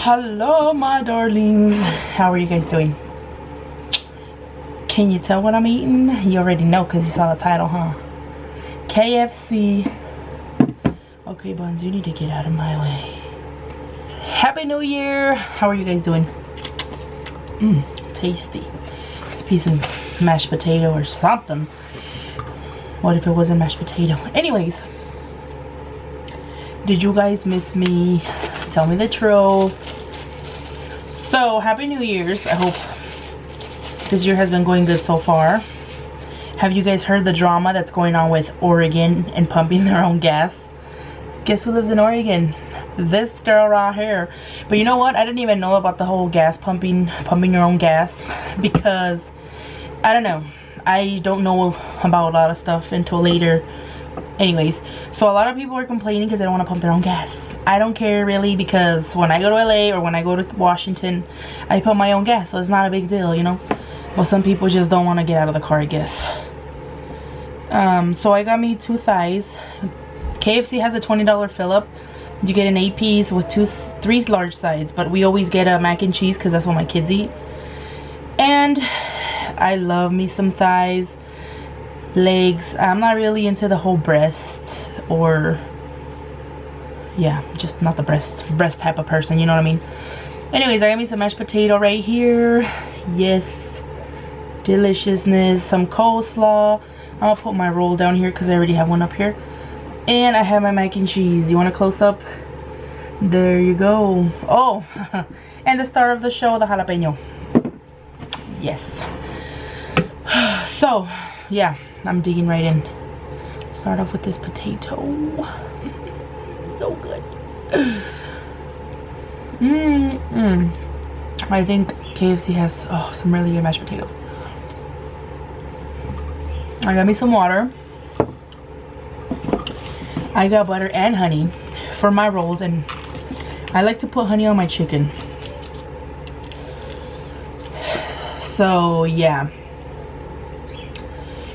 Hello my darlings, how are you guys doing? Can you tell what I'm eating? You already know because you saw the title, huh? KFC. Okay buns, you need to get out of my way. Happy New Year. How are you guys doing? Tasty. It's a piece of mashed potato or something. What if it wasn't mashed potato? Anyways, did you guys miss me? Tell me the truth. So happy New Year's. I hope this year has been going good so far. Have you guys heard the drama that's going on with Oregon and pumping their own gas? Guess who lives in Oregon? This girl right here. But you know what, I didn't even know about the whole gas pumping your own gas, because I don't know, I don't know about a lot of stuff until later. Anyways, so a lot of people are complaining because they don't want to pump their own gas. I don't care really, because when I go to LA or when I go to Washington, I pump my own gas, so it's not a big deal, you know. But some people just don't want to get out of the car, I guess. So I got me 2 thighs. KFC has a $20 fill up. You get an 8-piece with 3 large sides, but we always get a mac and cheese because that's what my kids eat. And I love me some thighs, legs. I'm not really into the whole breast, or yeah, just not the breast type of person, you know what I mean. Anyways, I got me some mashed potato right here. Yes, deliciousness. Some coleslaw. I'll put my roll down here because I already have one up here. And I have my mac and cheese. You want a close up? There you go. Oh, and the star of the show, the jalapeno. Yes. So yeah, I'm digging right in. Start off with this potato. So good. I think KFC has some really good mashed potatoes. I got me some water. I got butter and honey for my rolls, and I like to put honey on my chicken. So yeah,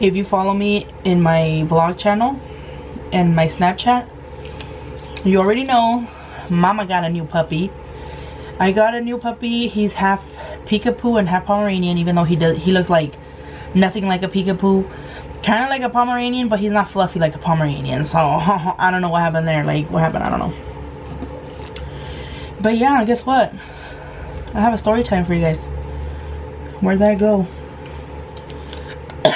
if you follow me in my vlog channel and my Snapchat, you already know mama got a new puppy. I got a new puppy. He's half peekapoo and half Pomeranian, even though he looks like nothing like a peekapoo. Kind of like a Pomeranian, but he's not fluffy like a Pomeranian. So I don't know what happened there. Like, what happened? I don't know. But yeah, guess what? I have a story time for you guys. Where'd that go? Look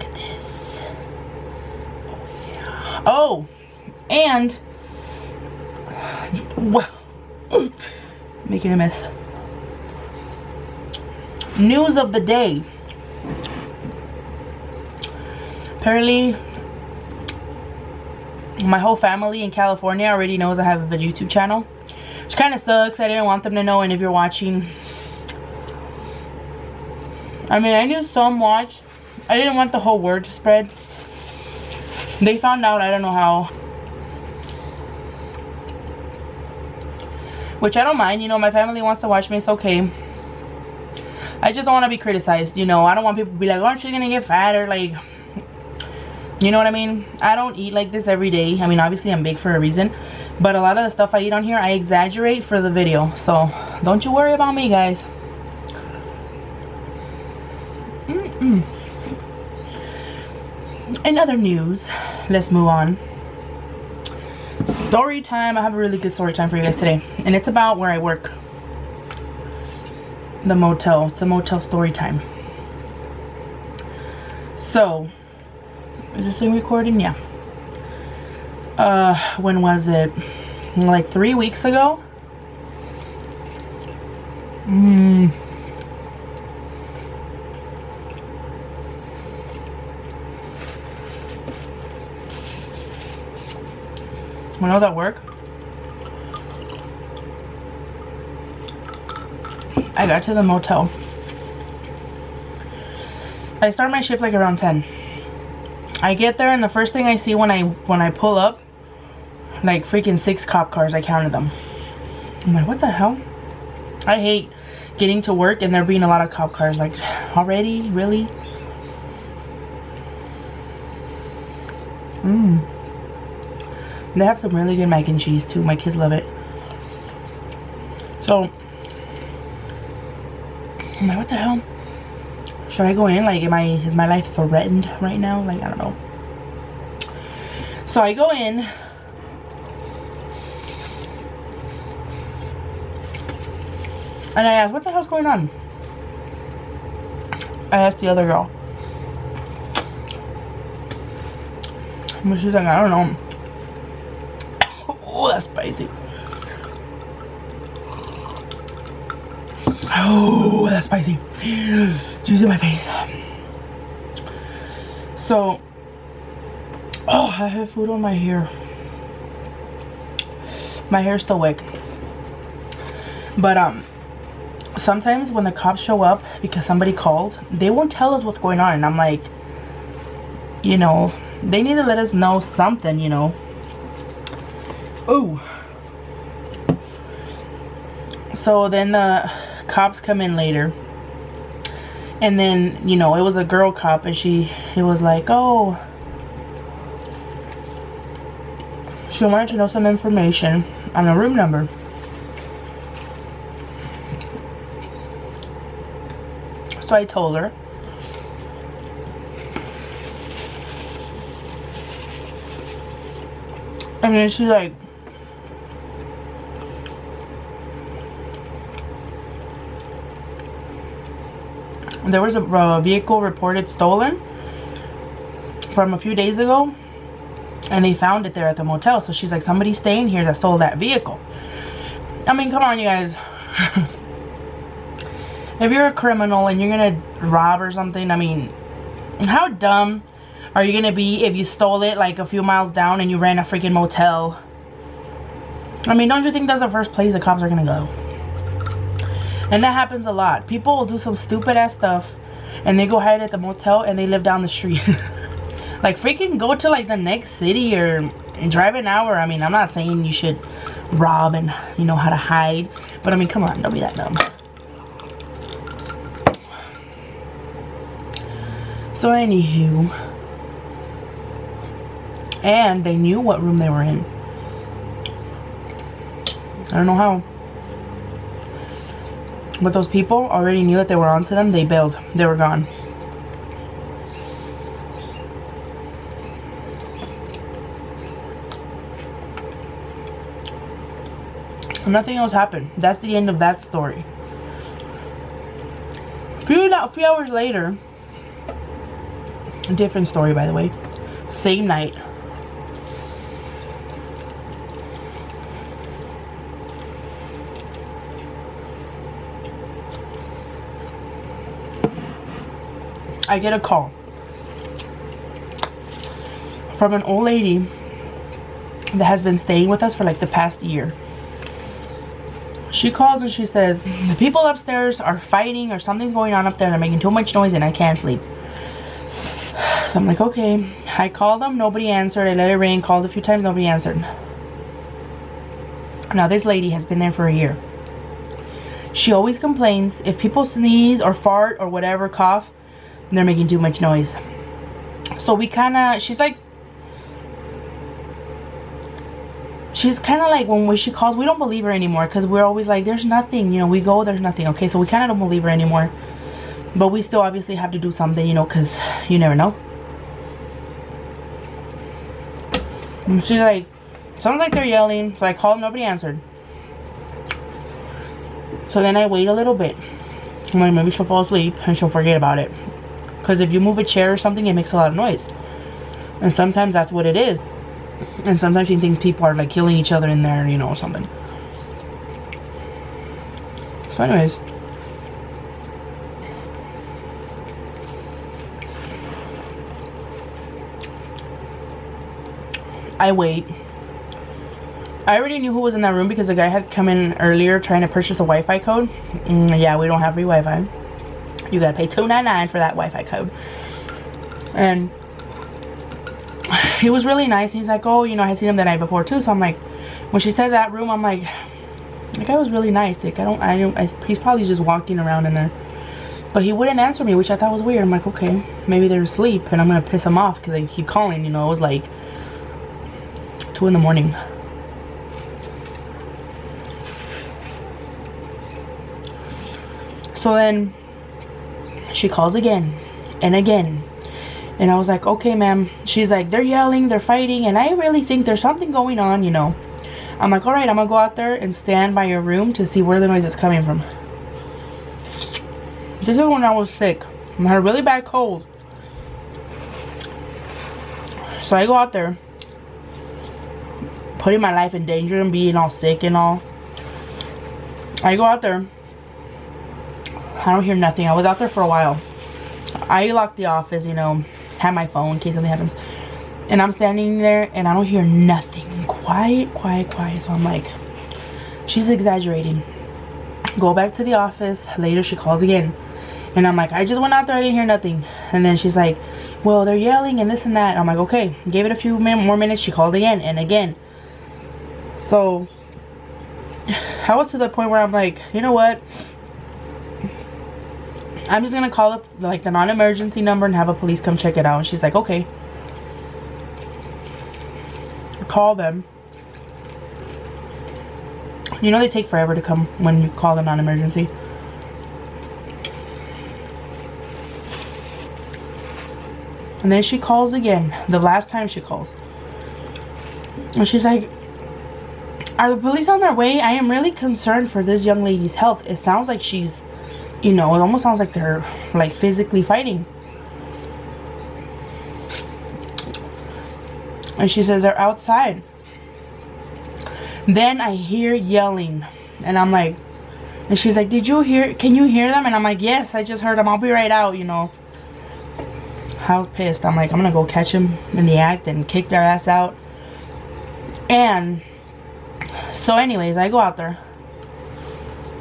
at this. Oh yeah. Oh, and well, making a mess. News of the day. Apparently, my whole family in California already knows I have a YouTube channel, which kind of sucks. I didn't want them to know, and if you're watching, I mean, I knew some watched. I didn't want the whole word to spread. They found out, I don't know how. Which I don't mind, you know, my family wants to watch me, it's okay. I just don't want to be criticized, you know. I don't want people to be like, aren't you gonna get fat, or like, you know what I mean? I don't eat like this every day. I mean, obviously I'm big for a reason, but a lot of the stuff I eat on here, I exaggerate for the video. So don't you worry about me, guys. In other news, let's move on. Story time. I have a really good story time for you guys today, and it's about where I work. The motel. It's a motel story time. So, is this thing recording? Yeah. When was it? Like 3 weeks ago? When I was at work, I got to the motel. I start my shift like around 10. I get there, and the first thing I see when I pull up, like freaking 6 cop cars. I counted them. I'm like, what the hell? I hate getting to work and there being a lot of cop cars. Like, already? Really? They have some really good mac and cheese too. My kids love it. So I'm like, what the hell? Should I go in? Like, is my life threatened right now? Like, I don't know. So I go in. And I asked, what the hell's going on? I asked the other girl. But she's like, I don't know. Oh, that's spicy. Oh, that's spicy. Juice in my face. So, oh, I have food on my hair. My hair's still wet. But sometimes when the cops show up because somebody called, they won't tell us what's going on. And I'm like, you know, they need to let us know something, you know. Oh. So then the cops come in later. And then, you know, it was a girl cop, and it was like, oh, she wanted to know some information on a room number. So I told her. And then she's like, there was a vehicle reported stolen from a few days ago, and they found it there at the motel. So she's like, somebody's staying here that stole that vehicle. I mean, come on, you guys. If you're a criminal and you're gonna rob or something, I mean, how dumb are you gonna be if you stole it like a few miles down and you ran a freaking motel? I mean, don't you think that's the first place the cops are gonna go? And that happens a lot. People will do some stupid ass stuff and they go hide at the motel and they live down the street. Like, freaking go to like the next city or drive an hour. I mean, I'm not saying you should rob and you know how to hide, but I mean, come on, don't be that dumb. So anywho, and they knew what room they were in. I don't know how, but those people already knew that they were onto them. They bailed. They were gone. And nothing else happened. That's the end of that story. A few hours later, a different story, by the way, same night, I get a call from an old lady that has been staying with us for like the past year. She calls and she says, the people upstairs are fighting or something's going on up there. They're making too much noise and I can't sleep. So I'm like, okay. I called them, nobody answered. I let it ring, called a few times, nobody answered. Now this lady has been there for a year. She always complains if people sneeze or fart or whatever, cough, they're making too much noise. So we kind of, she's kind of like, when she calls, we don't believe her anymore, because we're always like, there's nothing, you know, we go, there's nothing. Okay, so we kind of don't believe her anymore, but we still obviously have to do something, you know, because you never know. And she's like, sounds like they're yelling. So I called, nobody answered. So then I wait a little bit. I'm like, maybe she'll fall asleep and she'll forget about it, because if you move a chair or something, it makes a lot of noise, and sometimes that's what it is. And sometimes she thinks people are like killing each other in there, you know, or something. So anyways, I wait. I already knew who was in that room because the guy had come in earlier trying to purchase a Wi-Fi code. Yeah, we don't have free Wi-Fi. You gotta pay $2.99 for that Wi-Fi code. And he was really nice. He's like, oh, you know, I had seen him the night before too. So I'm like, when she said that room, I'm like, the guy was really nice. Like, he's probably just walking around in there. But he wouldn't answer me, which I thought was weird. I'm like, okay, maybe they're asleep and I'm gonna piss him off because they keep calling. You know, it was like 2 in the morning. So then she calls again and again. And I was like, okay, ma'am. She's like, they're yelling, they're fighting, and I really think there's something going on, you know. I'm like, alright, I'm gonna go out there and stand by your room to see where the noise is coming from. This is when I was sick. I had a really bad cold. So I go out there, putting my life in danger and being all sick and all. I go out there. I don't hear nothing. I was out there for a while. I locked the office, you know, had my phone in case something happens. And I'm standing there and I don't hear nothing. Quiet, quiet, quiet. So I'm like, she's exaggerating. Go back to the office. Later she calls again. And I'm like, I just went out there, I didn't hear nothing. And then she's like, well, they're yelling and this and that. I'm like, okay. Gave it a few more minutes. She called again and again. So I was to the point where I'm like, you know what? I'm just gonna call up like the non-emergency number and have a police come check it out. And she's like, okay. Call them. You know they take forever to come when you call the non-emergency. And then she calls again. The last time she calls. And she's like, are the police on their way? I am really concerned for this young lady's health. It sounds like she's, you know, it almost sounds like they're like physically fighting. And she says they're outside. Then I hear yelling. And I'm like, and she's like, did you hear, can you hear them? And I'm like, yes, I just heard them. I'll be right out, you know. I was pissed. I'm like, I'm gonna go catch them in the act and kick their ass out. And so anyways, I go out there.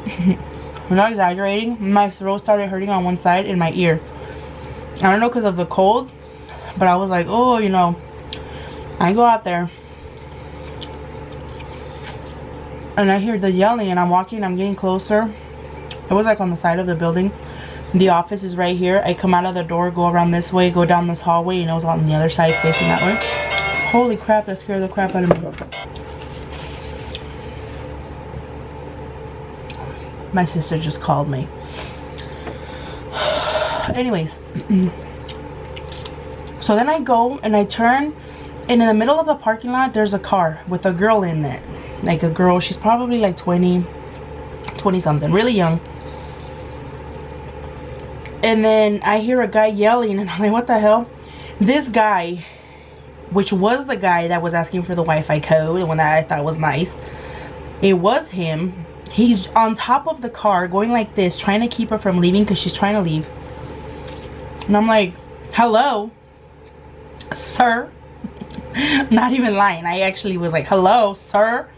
I'm not exaggerating. My throat started hurting on one side in my ear. I don't know because of the cold, but I was like, oh, you know. I go out there. And I hear the yelling and I'm walking, I'm getting closer. It was like on the side of the building. The office is right here. I come out of the door, go around this way, go down this hallway, and it was on the other side facing that way. Holy crap, that scared the crap out of me. My sister just called me. Anyways. So then I go and I turn, and in the middle of the parking lot there's a car with a girl in there. Like a girl, she's probably like 20 something, really young. And then I hear a guy yelling and I'm like, what the hell? This guy, which was the guy that was asking for the Wi-Fi code, the one that I thought was nice, it was him. He's on top of the car going like this, trying to keep her from leaving because she's trying to leave. And I'm like, hello, sir. Not even lying. I actually was like, hello, sir.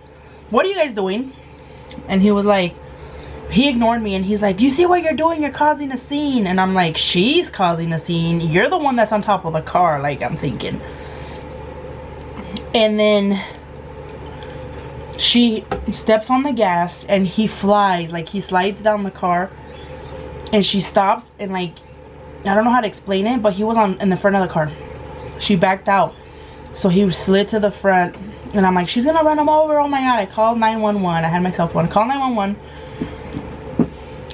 What are you guys doing? And he was like, he ignored me and he's like, you see what you're doing? You're causing a scene. And I'm like, she's causing a scene. You're the one that's on top of the car. Like, I'm thinking. And then she steps on the gas and he flies. Like, he slides down the car. And she stops and like, I don't know how to explain it, but he was in the front of the car. She backed out. So he slid to the front. And I'm like, she's gonna run him over. Oh my god. I called 911. I had my cell phone. I called 911.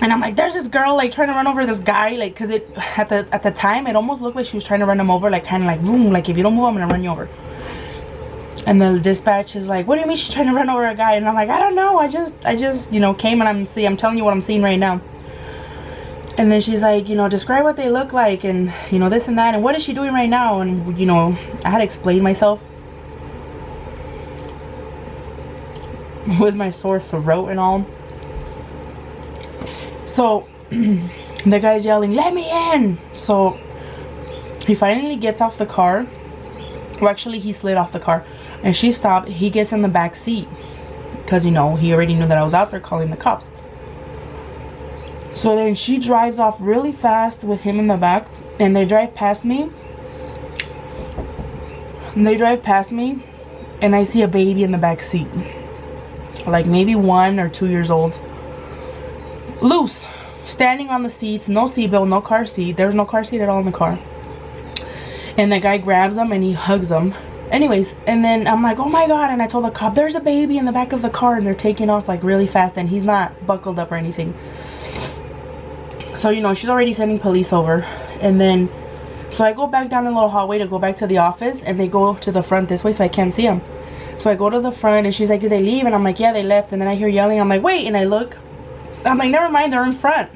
And I'm like, there's this girl like trying to run over this guy, like, because it at the time it almost looked like she was trying to run him over, like kind of like boom, like if you don't move I'm gonna run you over. And the dispatch is like, what do you mean she's trying to run over a guy? And I'm like, I don't know, I just you know came and I'm telling you what I'm seeing right now. And then she's like, you know, describe what they look like and you know this and that and what is she doing right now? And you know, I had to explain myself with my sore throat and all. So the guy's yelling, let me in. So he finally gets off the car. Well, actually he slid off the car and she stopped. He gets in the back seat because, you know, he already knew that I was out there calling the cops. So then she drives off really fast with him in the back and they drive past me. And they drive past me and I see a baby in the back seat, like maybe 1 or 2 years old. Loose, standing on the seats, no seatbelt, no car seat. There's no car seat at all in the car. And the guy grabs him and he hugs him. Anyways, and then I'm like, oh my god. And I told the cop, there's a baby in the back of the car. And they're taking off like really fast and he's not buckled up or anything. So, you know, she's already sending police over. And then, so I go back down the little hallway to go back to the office, and they go to the front this way so I can't see them. So I go to the front, and she's like, did they leave? And I'm like, yeah, they left. And then I hear yelling. I'm like, wait. And I look. I'm like, never mind, they're in front.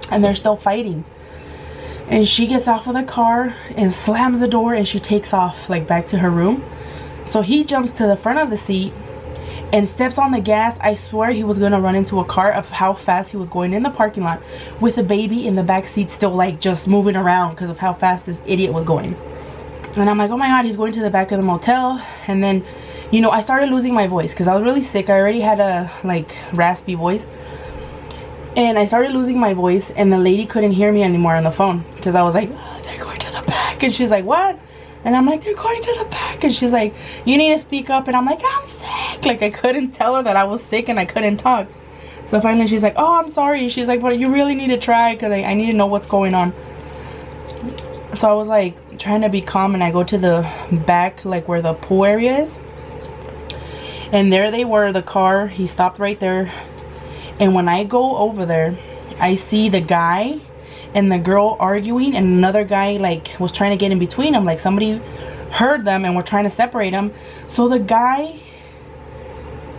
And they're still fighting. And she gets off of the car and slams the door, and she takes off, like, back to her room. So he jumps to the front of the seat and steps on the gas. I swear he was gonna run into a car of how fast he was going in the parking lot with a baby in the back seat, still like just moving around because of how fast this idiot was going. And I'm like, oh my god, he's going to the back of the motel. And then, you know, I started losing my voice because I was really sick. I already had a like raspy voice, and I started losing my voice, and the lady couldn't hear me anymore on the phone because I was like, oh, they're going to the back. And she's like, what? And I'm like, they're going to the back. And she's like, you need to speak up. And I'm like, I'm sick. Like, I couldn't tell her that I was sick and I couldn't talk. So finally she's like, oh, I'm sorry. She's like, but you really need to try because I need to know what's going on. So I was like trying to be calm, and I go to the back, like where the pool area is. And there they were, the car. He stopped right there. And when I go over there, I see the guy and the girl arguing, and another guy like was trying to get in between them. Like somebody heard them and were trying to separate them. So the guy,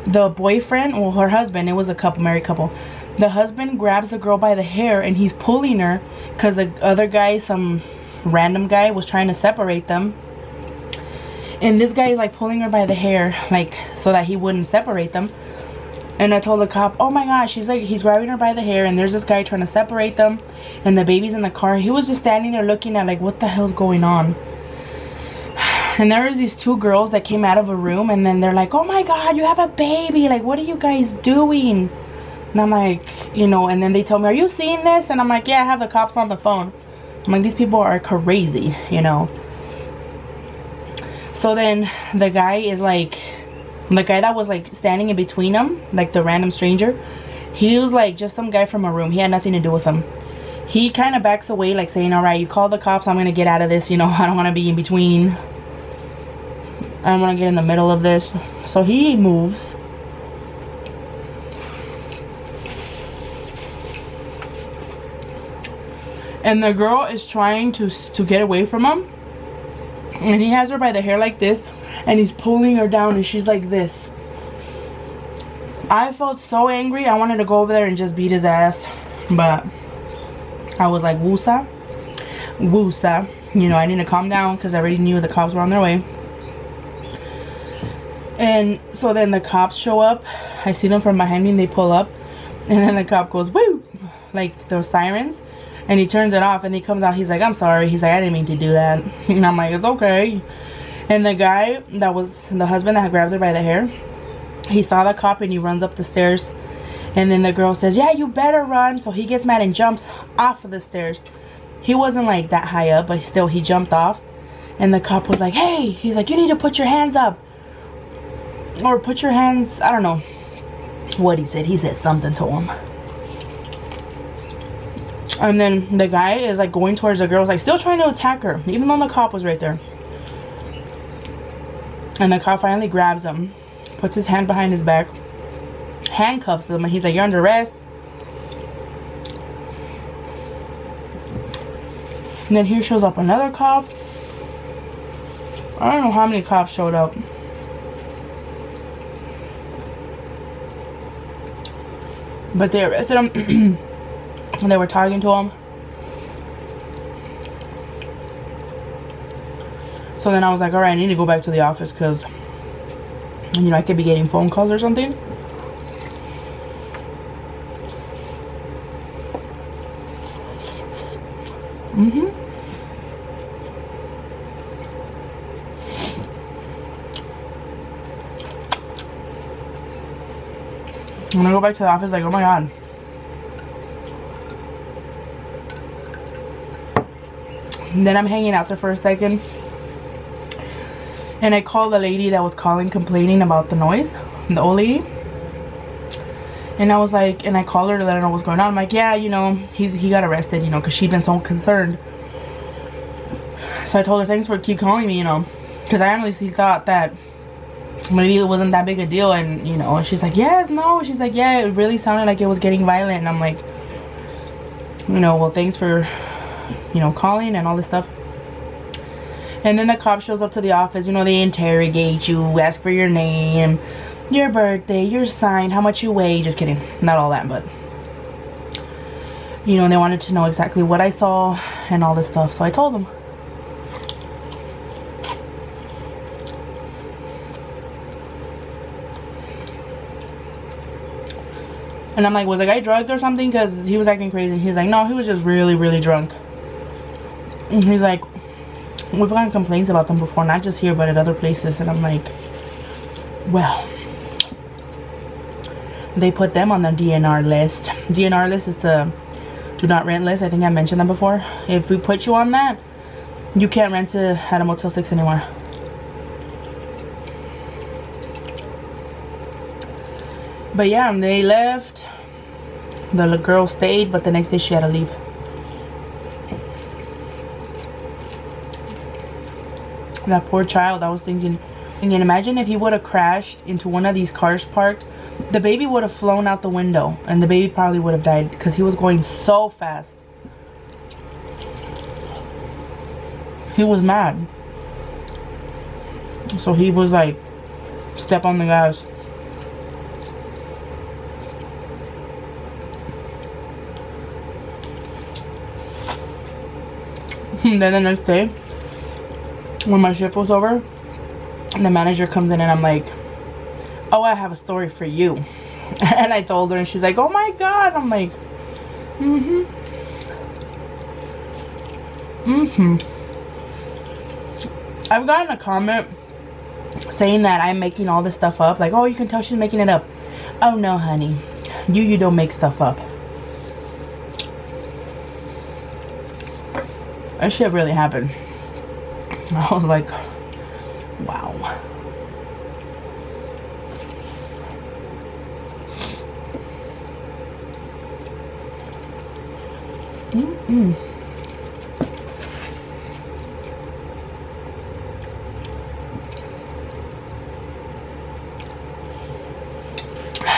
the boyfriend, well, her husband, it was a couple, married couple. The husband grabs the girl by the hair and he's pulling her because the other guy, some random guy, was trying to separate them. And this guy is like pulling her by the hair, like so that he wouldn't separate them. And I told the cop, oh my gosh, she's like, he's grabbing her by the hair, and there's this guy trying to separate them, and the baby's in the car. He was just standing there looking at like, what the hell's going on? And there was these two girls that came out of a room, and then they're like, oh my god, you have a baby, like what are you guys doing? And I'm like, you know, and then they told me, are you seeing this? And I'm like, yeah, I have the cops on the phone. I'm like, these people are crazy, you know. So then the guy is like, the guy that was like standing in between them, like the random stranger, he was like just some guy from a room. He had nothing to do with him. He kind of backs away, like saying, all right, you call the cops, I'm gonna get out of this, you know. I don't want to be in between, I don't want to get in the middle of this. So he moves. And the girl is trying to get away from him, and he has her by the hair like this, and he's pulling her down, and she's like this. I felt so angry. I wanted to go over there and just beat his ass, but I was like, woosah, woosah. You know, I need to calm down because I already knew the cops were on their way. And so then the cops show up. I see them from behind me, and they pull up, and then the cop goes, woo, like those sirens. And he turns it off, and he comes out. He's like, I'm sorry. He's like, I didn't mean to do that. And I'm like, it's okay. And the guy that was the husband that had grabbed her by the hair, he saw the cop, and he runs up the stairs. And then the girl says, yeah, you better run. So he gets mad and jumps off of the stairs. He wasn't like that high up, but still he jumped off. And the cop was like, hey, he's like, you need to put your hands up. Or put your hands, I don't know what he said. He said something to him. And then the guy is like going towards the girl, like still trying to attack her, even though the cop was right there. And the cop finally grabs him, puts his hand behind his back, handcuffs him, and he's like, you're under arrest. And then here shows up another cop. I don't know how many cops showed up. But they arrested him. And they were talking to him. So then I was like, alright, I need to go back to the office because, you know, I could be getting phone calls or something. And I go back to the office like, oh my god. And then I'm hanging out there for a second, and I call the lady that was calling, complaining about the noise, the old lady. And I was like, and I called her to let her know what's going on. I'm like, yeah, you know, he got arrested, you know, because she'd been so concerned. So I told her, thanks for keep calling me, you know, because I honestly thought that maybe it wasn't that big a deal. And you know, and she's like, yes, no, she's like, yeah, it really sounded like it was getting violent. And I'm like, you know, well, thanks for, you know, calling and all this stuff. And then the cop shows up to the office. You know, they interrogate you, ask for your name, your birthday, your sign, how much you weigh. Just kidding, not all that, but you know, they wanted to know exactly what I saw and all this stuff, so I told them. And I'm like, was the guy drugged or something? Because he was acting crazy. He's like, no, he was just really, really drunk. And he's like, we've gotten complaints about them before, not just here, but at other places. And I'm like, well, they put them on the DNR list. DNR list is the do not rent list. I think I mentioned that before. If we put you on that, you can't rent at a Motel 6 anymore. But yeah, they left. The girl stayed, but the next day she had to leave. That poor child. I was thinking, imagine if he would have crashed into one of these cars parked. The baby would have flown out the window, and the baby probably would have died because he was going so fast. He was mad. So he was like, step on the gas. Then the next day, when my shift was over, the manager comes in and I'm like, oh, I have a story for you. And I told her and she's like, oh my god. I'm like, I've gotten a comment saying that I'm making all this stuff up. Like, oh, you can tell she's making it up. Oh no, honey, you don't make stuff up. That shit really happened. I was like, wow.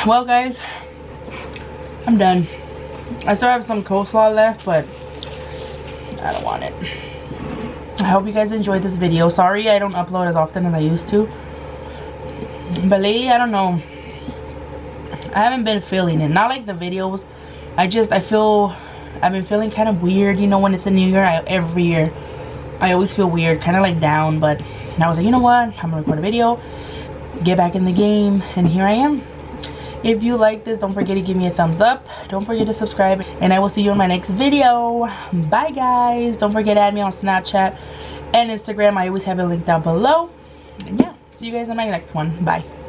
Well, guys, I'm done. I still have some coleslaw left, but I don't want it. I hope you guys enjoyed this video. Sorry I don't upload as often as I used to, but lately, I don't know, I haven't been feeling it. Not like the videos, I've been feeling kind of weird, you know, when it's a new year. Every year I always feel weird, kind of like down, but I was like, you know what, I'm gonna record a video, get back in the game, and here I am. If you like this, don't forget to give me a thumbs up. Don't forget to subscribe, and I will see you in my next video. Bye, guys. Don't forget to add me on Snapchat and Instagram. I always have a link down below. And yeah, see you guys in my next one. Bye.